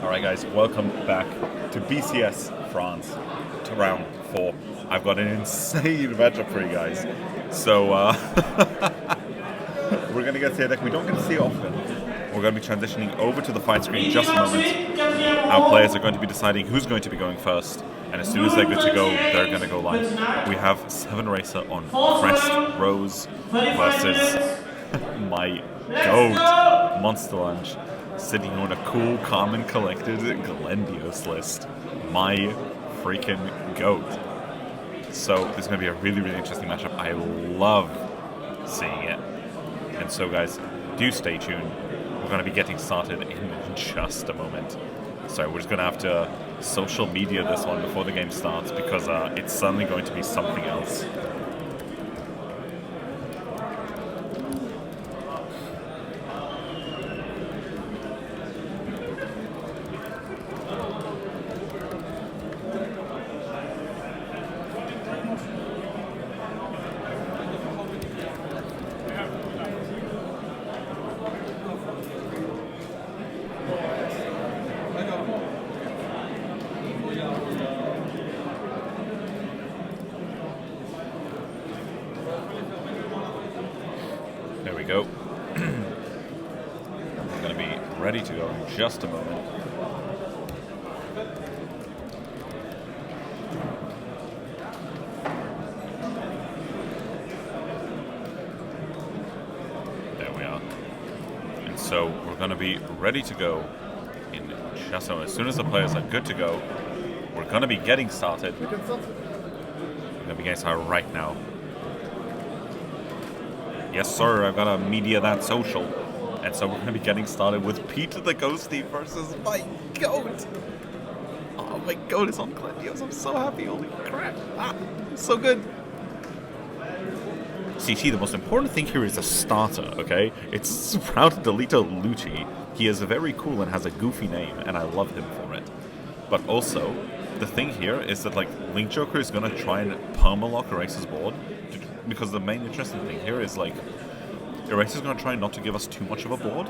Alright guys, welcome back to BCS France, to round 4. I've got an insane matchup for you guys. So, we're going to get to a deck we don't get to see often. We're going to be transitioning over to the fight screen in just a moment. Our players are going to be deciding who's going to be going first, and as soon as they're good to go, they're going to go live. We have 7 Racer on Crest Rose versus my GOAT, MonsterLunch, sitting on a cool, calm, and collected Glendios list. My freaking GOAT. So this is going to be a really, really interesting matchup. I love seeing it. And so guys, do stay tuned. We're going to be getting started in just a moment. So we're just going to have to social media this one before the game starts because it's suddenly going to be something else. There we go. We're going to be ready to go in just a moment. There we are. And so we're going to be ready to go in just a moment. As soon as the players are good to go, we're going to be getting started. We're going to be getting started right now. Yes, sir, I've got to media that social. And so we're going to be getting started with Peter the Ghosty versus my GOAT. Oh, my GOAT is on Glendios. I'm so happy. Holy crap. So good. CT, the most important thing here is a starter, okay? It's Sprout Delito Lucci. He is very cool and has a goofy name, and I love him for it. But also, the thing here is that, like, Link Joker is going to try and permalock Eraser's board. Because the main interesting thing here is, like, Eraser's going to try not to give us too much of a board,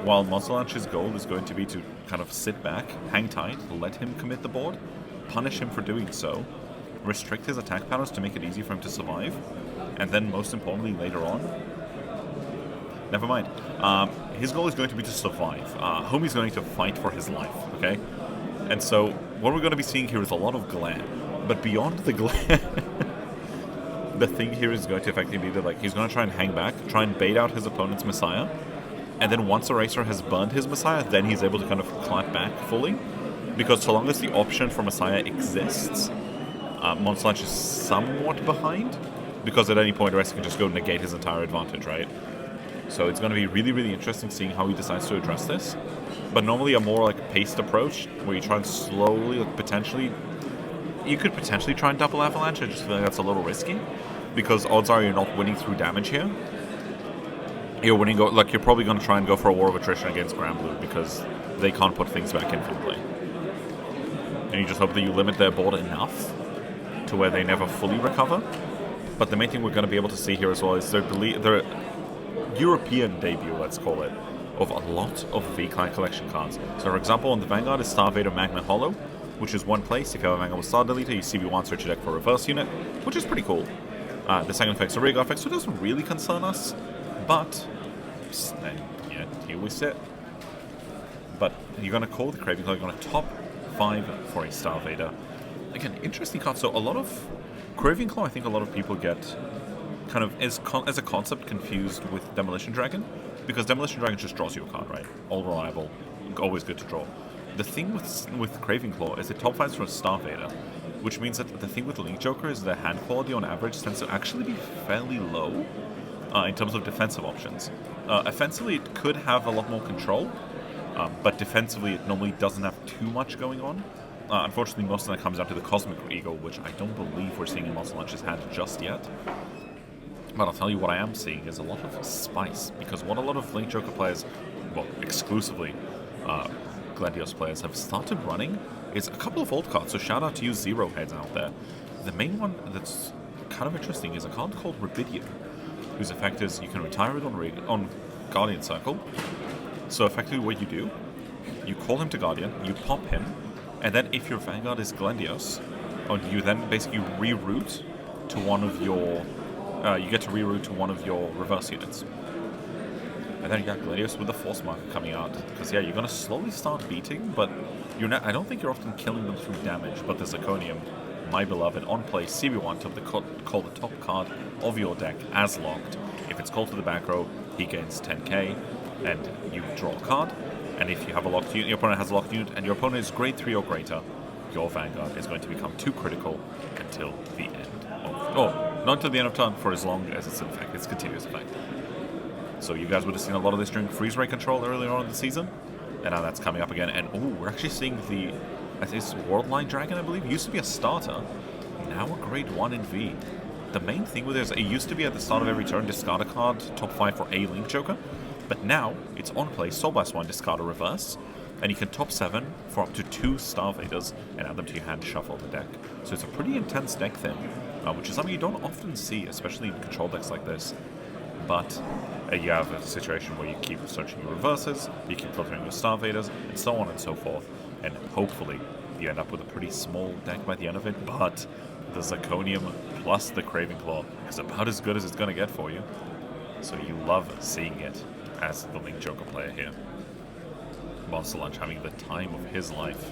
while MonsterLunch's goal is going to be to kind of sit back, hang tight, let him commit the board, punish him for doing so, restrict his attack patterns to make it easy for him to survive, and then most importantly later on, never mind, his goal is going to be to survive. Homie's going to fight for his life, okay? And so what we're going to be seeing here is a lot of glam, but beyond the glam, the thing here is going to effectively be that, like, he's going to try and hang back, try and bait out his opponent's Messiah, and then once Eraser has burned his Messiah, then he's able to kind of clap back fully, because so long as the option for Messiah exists, MonsterLunch is somewhat behind, because at any point Eraser can just go negate his entire advantage, right? So it's going to be really, really interesting seeing how he decides to address this, but normally a more, like, paced approach, where you try and slowly, like, you could potentially try and double avalanche. I just feel like that's a little risky, because odds are you're not winning through damage here. You're probably going to try and go for a war of attrition against Granblue, because they can't put things back infinitely. And you just hope that you limit their board enough to where they never fully recover. But the main thing we're going to be able to see here as well is their European debut, let's call it, of a lot of V-Clan collection cards. So for example, on the Vanguard is Star Vader Magma Hollow, which is one place. If you have a Vanguard with Star Deleter, you CV1 search your deck for a reverse unit, which is pretty cool. The second effect's a regular effect, so it doesn't really concern us, but yeah, here we sit. But you're going to call the Craving Claw, you're going to top 5 for a Star Vader. Again, interesting card. So a lot of Craving Claw, I think a lot of people get kind of, as a concept, confused with Demolition Dragon, because Demolition Dragon just draws you a card, right? All reliable, always good to draw. The thing with Craving Claw is it top 5s for a Star Vader, which means that the thing with Link Joker is the hand quality on average tends to actually be fairly low in terms of defensive options. Offensively, it could have a lot more control, but defensively, it normally doesn't have too much going on. Unfortunately, most of that comes down to the Cosmic Eagle, which I don't believe we're seeing in MonsterLunch's hand just yet. But I'll tell you what I am seeing is a lot of spice, because what a lot of Link Joker players, well, exclusively Glendios players have started running is a couple of old cards, so shout out to you Zero Heads out there. The main one that's kind of interesting is a card called Rubidium, whose effect is you can retire it on Guardian Circle. So effectively what you do you call him to Guardian, you pop him, and then if your Vanguard is Glendios, you then basically reroute to one of your... you get to reroute to one of your reverse units. And then you got Glendios with the Force Marker coming out. Because, yeah, you're going to slowly start beating, but you're not, I don't think you're often killing them through damage. But the Zirconium, my beloved, on play, CB1, call the top card of your deck as locked. If it's called to the back row, he gains 10k, and you draw a card. And if you have a locked unit, your opponent has a locked unit, and your opponent is grade 3 or greater, your Vanguard is going to become 2 critical until the end of... Oh, not until the end of turn, for as long as it's in effect. It's continuous effect. So you guys would have seen a lot of this during Freeze Ray control earlier on in the season, and now that's coming up again. And oh, we're actually seeing the, I think it's Worldline Dragon, I believe. It used to be a starter, now a grade 1 in V. The main thing with it is it used to be at the start of every turn, discard a card, top 5 for a Link Joker, but now it's on play, Soul Blast 1, discard a reverse, and you can top 7 for up to 2 Starvaders and add them to your hand, shuffle the deck. So it's a pretty intense deck thing, which is something you don't often see, especially in control decks like this. But you have a situation where you keep searching your reverses, you keep filtering your Starvaders, and so on and so forth. And hopefully you end up with a pretty small deck by the end of it, but the Zirconium plus the Craving Claw is about as good as it's going to get for you. So you love seeing it as the Link Joker player here. MonsterLunch having the time of his life.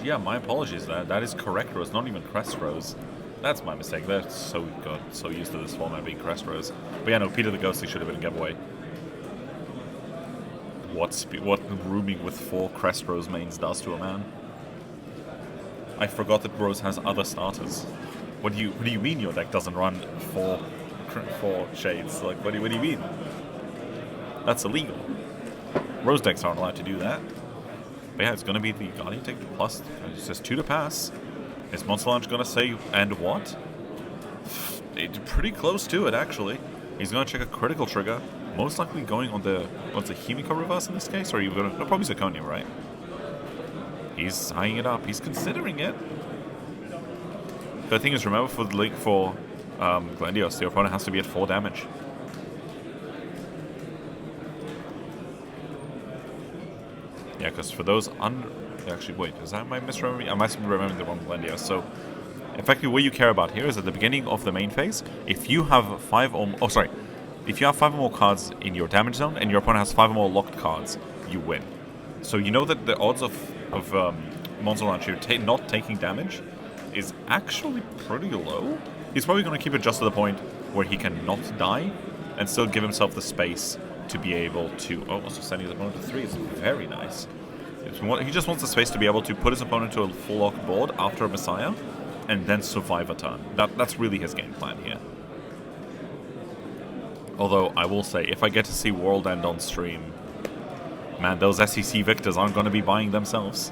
Yeah, my apologies. That is Correct Rose, not even Crest Rose. That's my mistake. They're so good, so used to this format being Crest Rose. But yeah, no, Peter the Ghostly should have been a giveaway. What rooming with 4 Crest Rose mains does to a man. I forgot that Rose has other starters. What do you mean your deck doesn't run 4 shades? Like, what do you mean? That's illegal. Rose decks aren't allowed to do that. But yeah, it's going to be the Guardian take plus. It says 2 to pass. Is MonsterLunch going to say, and what? It's pretty close to it, actually. He's going to check a critical trigger. Most likely going on the, what's the Himiko reverse in this case? Or are you going to, no, probably Zirconia, right? He's eyeing it up. He's considering it. The thing is, remember for the link for Glendios, the opponent has to be at 4 damage. Yeah, because for those actually, wait, is that my misremembering? I must be remembering the wrong Glendios. So, effectively, what you care about here is at the beginning of the main phase, if you have 5 or if you have 5 or more cards in your damage zone and your opponent has 5 or more locked cards, you win. So you know that the odds of MonsterLunch not taking damage is actually pretty low. He's probably going to keep it just to the point where he can not die and still give himself the space to be able to... Oh, also sending his opponent to 3 is very nice. He just wants the space to be able to put his opponent to a full lock board after a Messiah and then survive a turn. That's really his game plan here. Although, I will say, if I get to see World End on stream, man, those SEC victors aren't going to be buying themselves.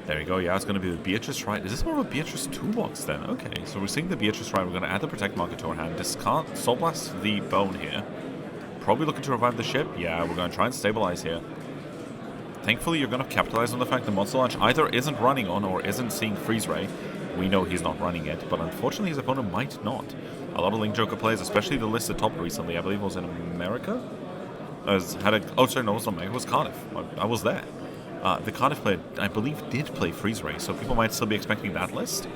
There we go, yeah, it's going to be the Beatrice Rite. Is this more of a Beatrice toolbox then? Okay, so we're seeing the Beatrice Rite. We're going to add the Protect marker to our hand. Discard Soul Blast the Bone here. Probably looking to revive the ship. Yeah, we're going to try and stabilize here. Thankfully, you're going to capitalize on the fact that MonsterLunch either isn't running on or isn't seeing Freeze Ray. We know he's not running it, but unfortunately his opponent might not. A lot of Link Joker players, especially the list at top recently, I believe it was in America, had a... Oh, sorry, no, it was not America, it was Cardiff. I was there. The Cardiff player, I believe, did play Freeze Ray, so people might still be expecting that list.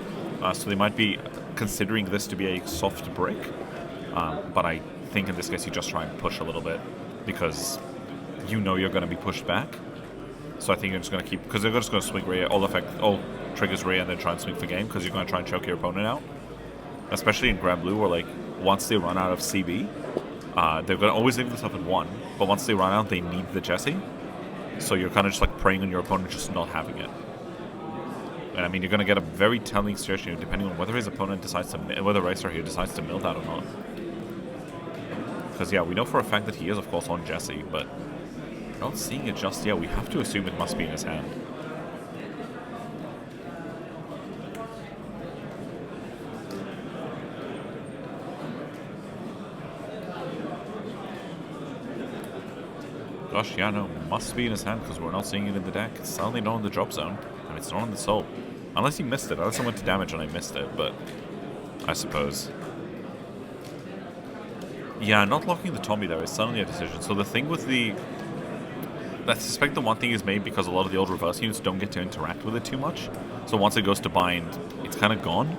So they might be considering this to be a soft break. But I think in this case you just try and push a little bit, because you know you're going to be pushed back. So I think you're just going to keep... Because they're just going to swing Ray, all triggers Ray and then try and swing for game, because you're going to try and choke your opponent out. Especially in Granblue, where, like, once they run out of CB, they're going to always leave themselves at 1. But once they run out, they need the Jessie. So you're kind of just like preying on your opponent just not having it. And I mean, you're going to get a very telling situation depending on whether his opponent decides to, whether Racer here decides to mill that or not. Because yeah, we know for a fact that he is of course on Jessie, but not seeing it just yet. We have to assume it must be in his hand. Gosh, yeah, no, must be in his hand because we're not seeing it in the deck. It's certainly not in the drop zone. And It's not on the soul. Unless he missed it. Unless I went to damage and I missed it, but I suppose. Yeah, not locking the Tommy there is suddenly a decision. So the thing with the... I suspect the one thing is made because a lot of the old reverse units don't get to interact with it too much. So once it goes to bind, it's kind of gone.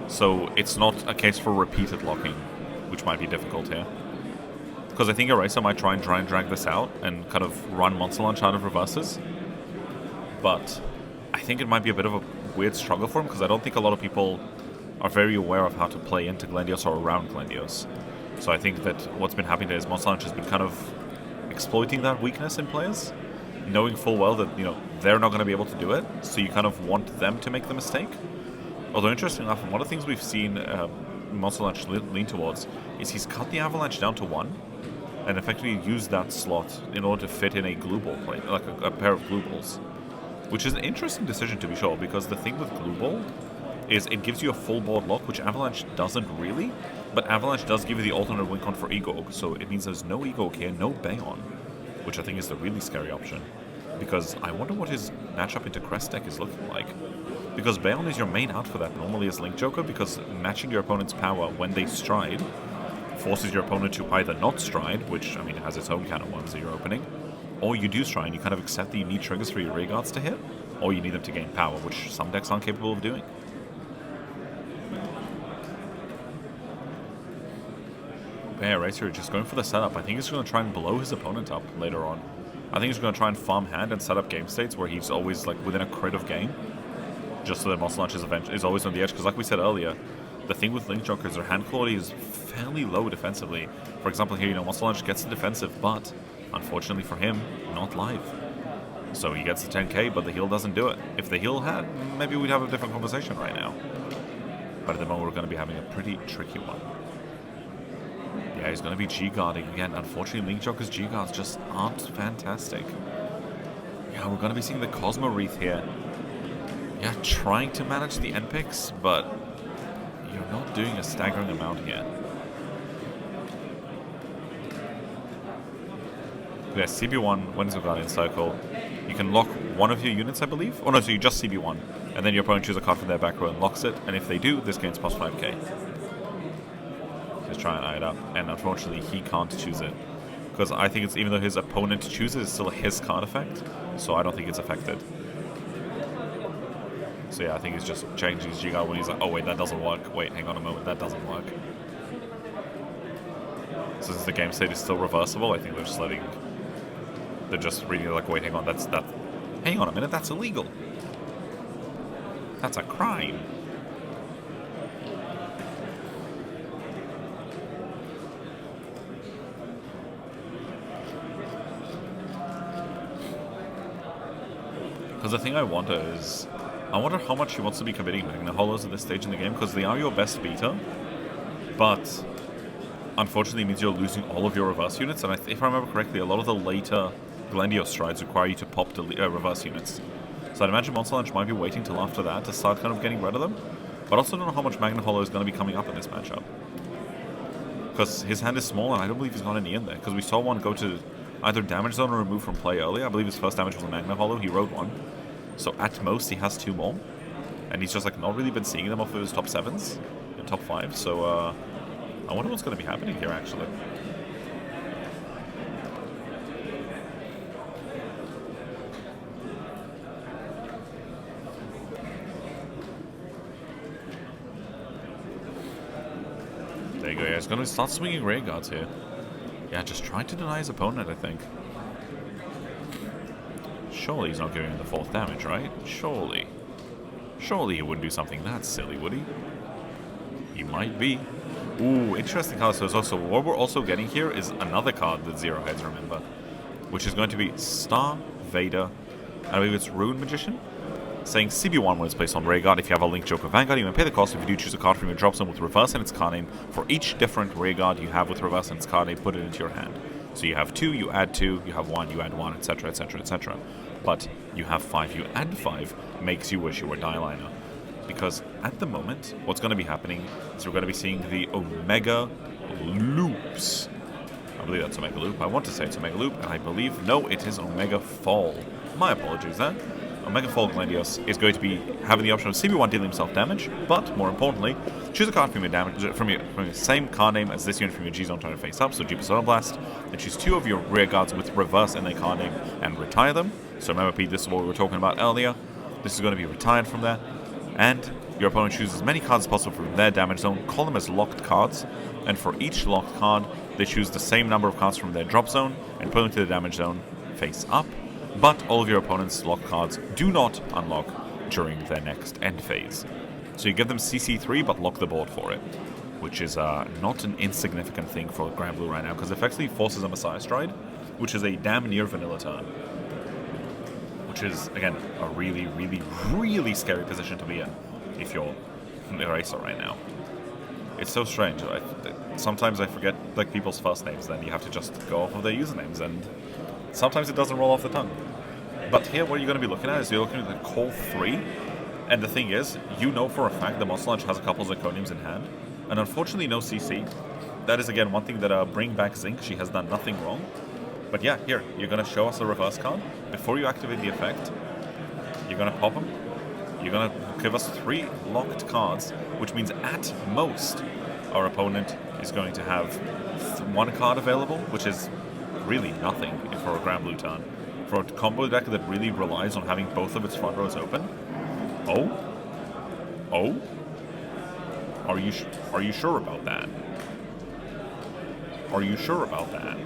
So it's not a case for repeated locking, which might be difficult here. Because I think Eraser might try and drag this out and kind of run MonsterLunch out of reverses. But I think it might be a bit of a weird struggle for him, because I don't think a lot of people are very aware of how to play into Glendios or around Glendios. So I think that what's been happening is MonsterLunch has been kind of exploiting that weakness in players, knowing full well that, you know, they're not going to be able to do it, so you kind of want them to make the mistake. Although, interesting enough, one of the things we've seen MonsterLunch lean towards is he's cut the Avalanche down to 1 and effectively used that slot in order to fit in a glue ball plate, like a pair of glue balls. Which is an interesting decision, to be sure, because the thing with glue ball is it gives you a full board lock, which Avalanche doesn't really, but Avalanche does give you the alternate win con for Egog, so it means there's no Egog here, no Bayon, which I think is the really scary option. Because I wonder what his matchup into Crest deck is looking like. Because Bayon is your main out for that normally as Link Joker, because matching your opponent's power when they stride forces your opponent to either not stride, which, I mean, has its own kind of ones that you're opening, or you do stride and you kind of accept that you need triggers for your rear guards to hit, or you need them to gain power, which some decks aren't capable of doing. Yeah, Eraser just going for the setup. I think he's going to try and blow his opponent up later on. I think he's going to try and farm hand and set up game states where he's always like within a crit of game, just so that MonsterLunch is always on the edge. Because like we said earlier, the thing with Link Joker is their hand quality is fairly low defensively. For example, here, you know, MonsterLunch gets the defensive, but unfortunately for him, not live. So he gets the 10k, but the heal doesn't do it. If the heal had, maybe we'd have a different conversation right now. But at the moment, we're going to be having a pretty tricky one. Yeah, he's going to be G-guarding again. Unfortunately, Link Joker's G-guards just aren't fantastic. Yeah, we're going to be seeing the Cosmo Wreath here. Yeah, trying to manage the end picks, but you're not doing a staggering amount here. Yeah, CB1, Windsor Guardian Circle. You can lock one of your units, I believe. Oh no, so you just CB1, and then your opponent chooses a card from their back row and locks it, and if they do, this gains plus 5k. Just try and eye it up, and unfortunately he can't choose it. Because I think it's, even though his opponent chooses, it's still his card effect, so I don't think it's affected. So yeah, I think he's just changing his G-Guard when he's like, oh wait, that doesn't work. Wait, hang on a moment, that doesn't work. So since the game state is still reversible, I think they're just letting... They're just reading it like, wait, hang on, hang on a minute, that's illegal. That's a crime. Because the thing I wonder is, I wonder how much he wants to be committing Magna Hollows at this stage in the game, because they are your best beater, but unfortunately it means you're losing all of your reverse units, and if I remember correctly, a lot of the later Glendios strides require you to pop reverse units. So I'd imagine MonsterLunch might be waiting till after that to start kind of getting rid of them, but also don't know how much Magna Hollow is going to be coming up in this matchup. Because his hand is small, and I don't believe he's got any in there, because we saw one go to either damage zone or remove from play earlier. I believe his first damage was a Magna Hollow, he rode one. So at most he has 2 more, and he's just like not really been seeing them off of his top 7s and top 5, so I wonder what's going to be happening here actually. There you go, yeah, he's going to start swinging rear guards here. Yeah, just trying to deny his opponent, I think. Surely he's not giving him the 4th damage, right? Surely. Surely he wouldn't do something that silly, would he? He might be. Ooh, interesting card. So it's also, what we're also getting here is another card that Zero heads, remember. Which is going to be Star Vader, I believe it's Rune Magician, saying CB1 when it's placed on rear guard. If you have a Link Joker Vanguard, you may pay the cost. If you do choose a card from your drop zone with reverse and its card name, for each different rear guard you have with reverse and its card name, put it into your hand. So you have 2, you add 2, you have 1, you add 1, etc, etc, etc. But you have 5, you add 5, makes you wish you were Dieliner. Because at the moment, what's going to be happening is we're going to be seeing the Omega Loops. I believe that's Omega Loop. I want to say it's Omega Loop, and I believe, no, it is Omega Fall. My apologies, then. Omega Fall Glendios is going to be having the option of CB1 dealing himself damage, but more importantly, choose a card from your damage from your same card name as this unit from your G zone trying to face up, so Jeepers Solar Blast, and choose 2 of your rear guards with reverse in their card name and retire them. So remember, Pete, this is what we were talking about earlier. This is going to be retired from there, and your opponent chooses as many cards as possible from their damage zone, call them as locked cards, and for each locked card, they choose the same number of cards from their drop zone and put them to the damage zone face up. But all of your opponent's locked cards do not unlock during their next end phase. So you give them CC3 but lock the board for it, which is not an insignificant thing for Granblue right now, because it effectively forces a Messiah Stride, which is a damn near vanilla turn. Which is, again, a really, really, really scary position to be in if you're Eraser right now. It's so strange. Sometimes I forget like people's first names, then you have to just go off of their usernames, and sometimes it doesn't roll off the tongue. But here, what you're going to be looking at is you're looking at the Call 3, and the thing is, you know for a fact that MonsterLunch has a couple of Zirconiums in hand, and unfortunately no CC. That is, again, one thing that Bring Back Zinc, she has done nothing wrong. But yeah, here, you're going to show us a reverse card. Before you activate the effect, you're going to pop them. You're going to give us 3 locked cards, which means at most, our opponent is going to have 1 card available, which is really nothing for a Granblue turn. For a combo deck that really relies on having both of its front rows open. Oh? Are you sure about that? Are you sure about that?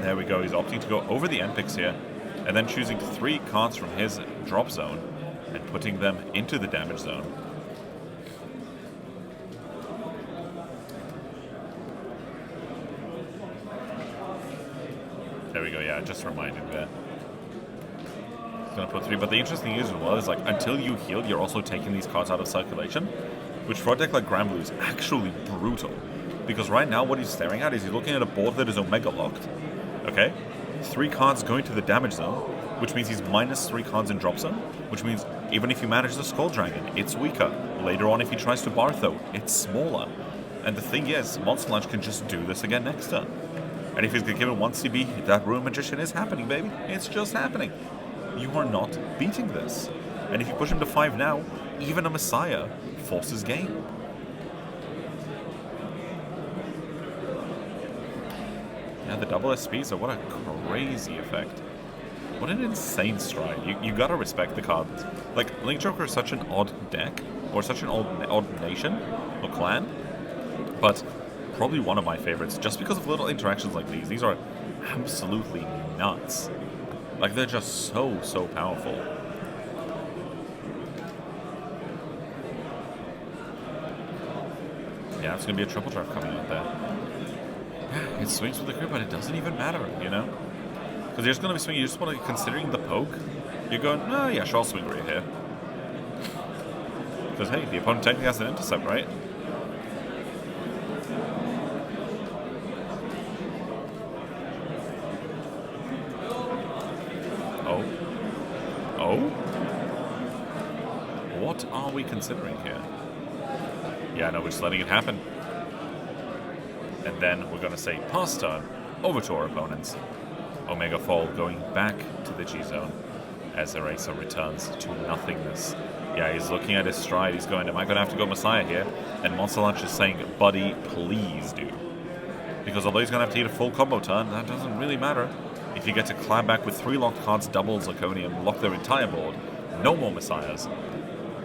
There we go, he's opting to go over the end picks here, and then choosing 3 cards from his drop zone and putting them into the damage zone. There we go, yeah, just reminding me there. He's gonna put 3, but the interesting thing is, well, is like, until you heal, you're also taking these cards out of circulation, which for a deck like Granblue is actually brutal. Because right now, what he's staring at is he's looking at a board that is Omega locked. Okay? 3 cards going to the damage zone, which means he's minus 3 cards in drop zone, which means even if you manage the Skull Dragon, it's weaker. Later on, if he tries to Bartho, it's smaller. And the thing is, MonsterLunch can just do this again next turn. And if he's given 1 CB, that Ruin Magician is happening, baby. It's just happening. You are not beating this. And if you push him to 5 now, even a Messiah forces game. Yeah, the double SP, so what a crazy effect. What an insane stride. You gotta respect the cards. Like, Link Joker is such an odd deck, or such an odd nation, or clan, but probably one of my favorites, just because of little interactions like these. These are absolutely nuts. Like, they're just so powerful. Yeah, it's gonna be a triple draft coming out there. It swings with the grip, but it doesn't even matter, you know? Because you're just going to be swinging, you just want to, considering the poke, you're going, oh yeah, sure, I'll swing right here. Because hey, the opponent technically has an intercept, right? Oh? What are we considering here? Yeah, no, we're just letting it happen. And then we're going to say pass turn over to our opponents. Omega Fall going back to the G-Zone as Eraser returns to nothingness. Yeah, he's looking at his stride. He's going, am I going to have to go Messiah here? And MonsterLunch is saying, buddy, please do. Because although he's going to have to eat a full combo turn, that doesn't really matter. If you get to climb back with 3 locked cards, double Zirconium, lock their entire board, no more Messiahs.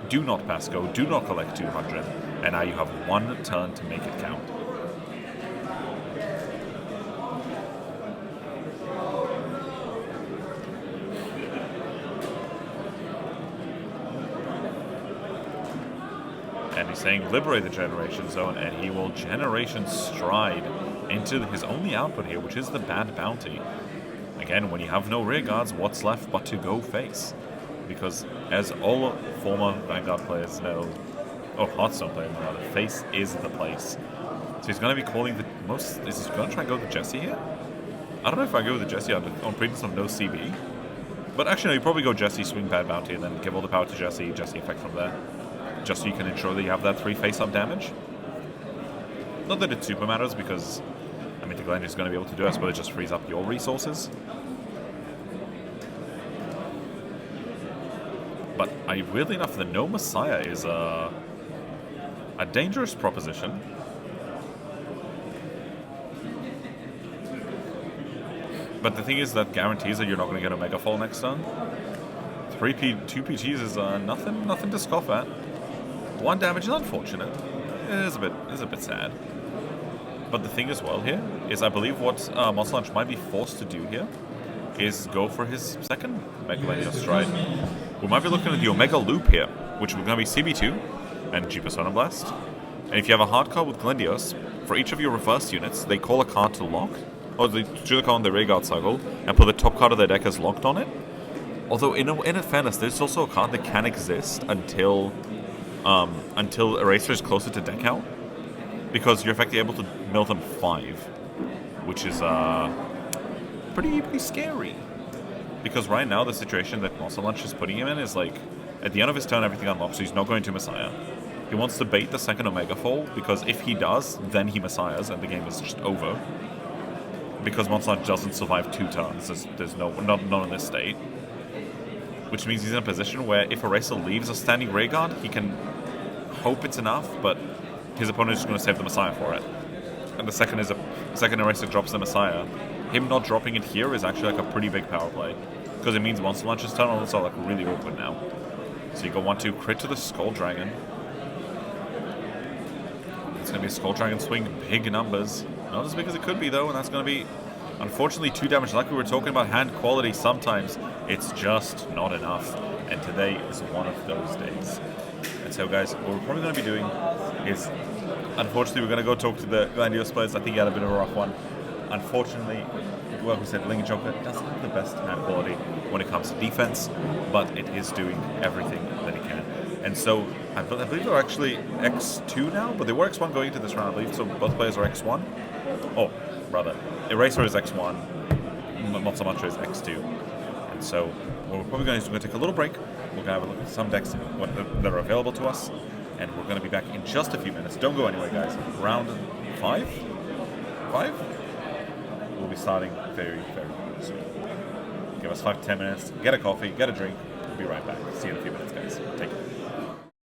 Do not pass go, do not collect 200, and now you have 1 turn to make it count. And he's saying liberate the Generation Zone, and he will Generation Stride into his only output here, which is the Bad Bounty. Again, when you have no rear guards, what's left but to go face? Because as all former Vanguard players know, or Hearthstone players know, face is the place. So he's going to be calling the most... Is he going to try and go with Jesse here? I don't know if I go with the Jesse on pretense of no CB. But actually, no, you probably go Jesse, swing Bad Bounty, and then give all the power to Jesse effect from there. Just so you can ensure that you have that 3 face-up damage. Not that it super matters, because, I mean, the Glendios is going to be able to do it, I suppose it just frees up your resources. But weirdly enough, the no Messiah is a dangerous proposition. But the thing is that guarantees that you're not going to get a Mega Fall next turn. 2 PGs is nothing to scoff at. 1 damage is unfortunate. It is a bit sad. But the thing as well here is I believe what MonsterLunch might be forced to do here is go for his second Mega Glendios stride. We might be looking at the Omega Loop here, which is going to be CB2 and G Persona Blast. And if you have a hard card with Glendios, for each of your reverse units, they call a card to lock, or they choose a card on the rear guard cycle and put the top card of their deck as locked on it. Although in fairness, there's also a card that can exist until Eraser is closer to deck out, because you're effectively able to mill them 5, which is pretty scary. Because right now the situation that MonsterLunch is putting him in is like, at the end of his turn everything unlocks, so he's not going to Messiah. He wants to bait the second Omega Fall, because if he does, then he Messiahs and the game is just over. Because MonsterLunch doesn't survive 2 turns, there's none in this state. Which means he's in a position where if Eraser leaves a standing rear guard, he can hope it's enough, but his opponent is just going to save the Messiah for it. And the second Eraser drops the Messiah, him not dropping it here is actually like a pretty big power play. Because it means MonsterLunch's turn on also like really awkward now. So you go 1-2, crit to the Skull Dragon. It's going to be a Skull Dragon swing, big numbers. Not as big as it could be though, and that's going to be, unfortunately, 2 damage. Like we were talking about hand quality, sometimes it's just not enough. And today is one of those days. And so guys, what we're probably going to be doing is, unfortunately, we're going to go talk to the Glendios players. I think he had a bit of a rough one. Unfortunately, like we said, Ling Joker doesn't have the best hand quality when it comes to defense, but it is doing everything that it can. And so, I believe they're actually X2 now, but they were X1 going into this round, I believe, so both players are X1. Oh, rather, Eraser is X1, MonsterLunch is X2. And so, what we're probably going to do is we're going to take a little break. We're going to have a look at some decks that are available to us, and we're going to be back in just a few minutes. Don't go anywhere, guys. Round 5? 5? We'll be starting very, very soon. Give us 5 to 10 minutes, get a coffee, get a drink. We'll be right back. See you in a few minutes, guys. Take care.